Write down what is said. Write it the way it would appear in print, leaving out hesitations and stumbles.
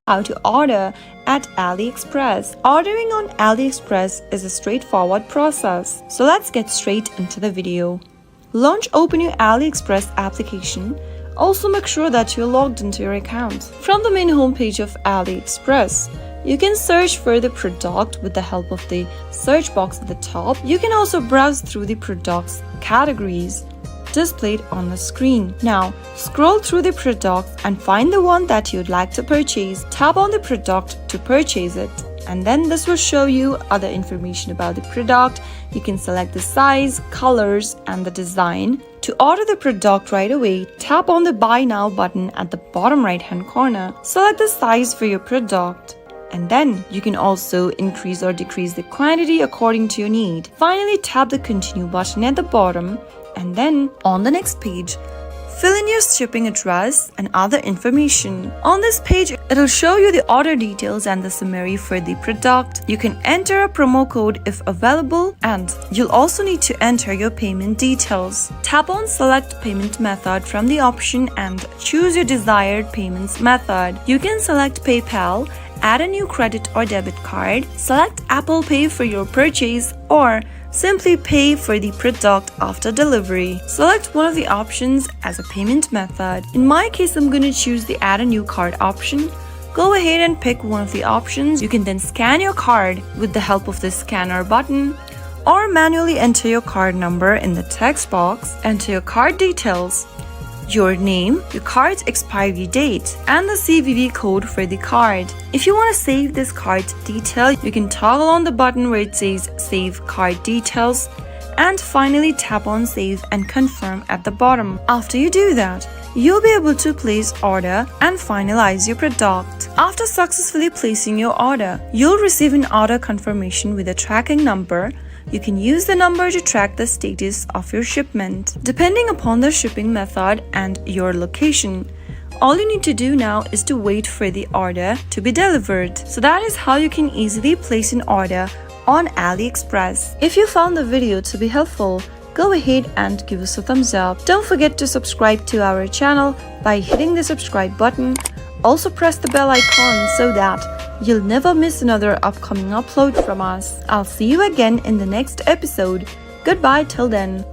How to order at AliExpress. Ordering on AliExpress is a straightforward process. So let's get straight into the video. Launch open your AliExpress application. Also make sure that you're logged into your account. From the main homepage of AliExpress, you can search for the product with the help of the search box at the top. You can also browse through the product's categories displayed on the screen. Now, scroll through the products and find the one that you'd like to purchase. Tap on the product to purchase it. And then this will show you other information about the product. You can select the size, colors, and the design. To order the product right away, tap on the Buy Now button at the bottom right-hand corner. Select the size for your product. And then you can also increase or decrease the quantity according to your need. Finally, tap the Continue button at the bottom. And then on the next page, fill in your shipping address and other information. On this page, it'll show you the order details and the summary for the product. You can enter a promo code if available, and you'll also need to enter your payment details. Tap on Select Payment Method from the option and choose your desired payments method. You can select PayPal, add a new credit or debit card, select Apple Pay for your purchase, or simply pay for the product after delivery. Select one of the options as a payment method. In my case, I'm going to choose the Add a New Card option. Go ahead and pick one of the options. You can then scan your card with the help of the scanner button, or manually enter your card number in the text box. Enter your card details, your name, your card's expiry date, and the CVV code for the card. If you want to save this card detail, you can toggle on the button where it says Save Card Details, and finally tap on Save and Confirm at the bottom. After you do that, you'll be able to place order and finalize your product. After successfully placing your order, you'll receive an order confirmation with a tracking number You can use the number to track the status of your shipment, depending upon the shipping method and your location. All you need to do now is to wait for the order to be delivered. So that is how you can easily place an order on AliExpress. If you found the video to be helpful, go ahead and give us a thumbs up. Don't forget to subscribe to our channel by hitting the subscribe button. Also press the bell icon so that you'll never miss another upcoming upload from us. I'll see you again in the next episode. Goodbye till then.